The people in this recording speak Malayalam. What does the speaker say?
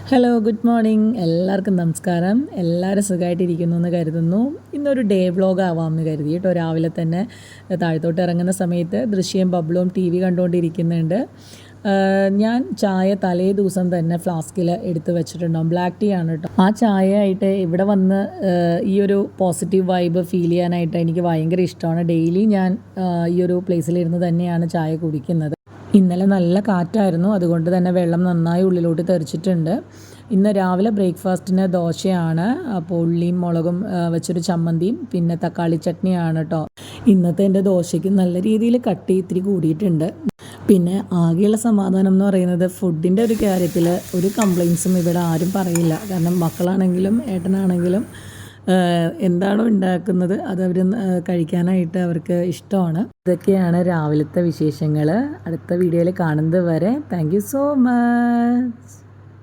ഹലോ ഗുഡ് മോർണിംഗ് എല്ലാവർക്കും നമസ്കാരം. എല്ലാവരും സുഖമായിട്ടിരിക്കുന്നു എന്ന് കരുതുന്നു. ഇന്നൊരു ഡേ വ്ലോഗ് ആവാമെന്ന് കരുതി കേട്ടോ. രാവിലെ തന്നെ താഴത്തോട്ട് ഇറങ്ങുന്ന സമയത്ത് ദൃശ്യം ബബ്ലും ടി വി കണ്ടുകൊണ്ടിരിക്കുന്നുണ്ട്. ഞാൻ ചായ തലേ ദിവസം തന്നെ ഫ്ലാസ്കിൽ എടുത്ത് വെച്ചിട്ടുണ്ടാവും. ബ്ലാക്ക് ടീ ആണ് കേട്ടോ. ആ ചായ ആയിട്ട് ഇവിടെ വന്ന് ഈ ഒരു പോസിറ്റീവ് വൈബ് ഫീൽ ചെയ്യാനായിട്ട് എനിക്ക് ഭയങ്കര ഇഷ്ടമാണ്. ഡെയിലി ഞാൻ ഈ ഒരു പ്ലേസിലിരുന്ന് തന്നെയാണ് ചായ കുടിക്കുന്നത്. ഇന്നലെ നല്ല കാറ്റായിരുന്നു, അതുകൊണ്ട് തന്നെ വെള്ളം നന്നായി ഉള്ളിലോട്ട് തെറിച്ചിട്ടുണ്ട്. ഇന്ന് രാവിലെ ബ്രേക്ക്ഫാസ്റ്റിന് ദോശയാണ്. അപ്പോൾ ഉള്ളിയും മുളകും വെച്ചൊരു ചമ്മന്തിയും പിന്നെ തക്കാളി ചട്നിയാണ് കേട്ടോ. ഇന്നത്തെ എൻ്റെ ദോശയ്ക്ക് നല്ല രീതിയിൽ കട്ടി ഇത്തിരി കൂടിയിട്ടുണ്ട്. പിന്നെ ആകെയുള്ള സമാധാനം എന്ന് പറയുന്നത് ഫുഡിൻ്റെ ഒരു കാര്യത്തിൽ ഒരു കംപ്ലയിൻസും ഇവിടെ ആരും പറയില്ല. കാരണം മക്കളാണെങ്കിലും ഏട്ടനാണെങ്കിലും എന്താണോ ഉണ്ടാക്കുന്നത് അത് അവർ കഴിക്കാനായിട്ട് അവർക്ക് ഇഷ്ടമാണ്. ഇതൊക്കെയാണ് രാവിലത്തെ വിശേഷങ്ങൾ. അടുത്ത വീഡിയോയിൽ കാണുന്നത് വരെ താങ്ക് യു സോ മച്ച്.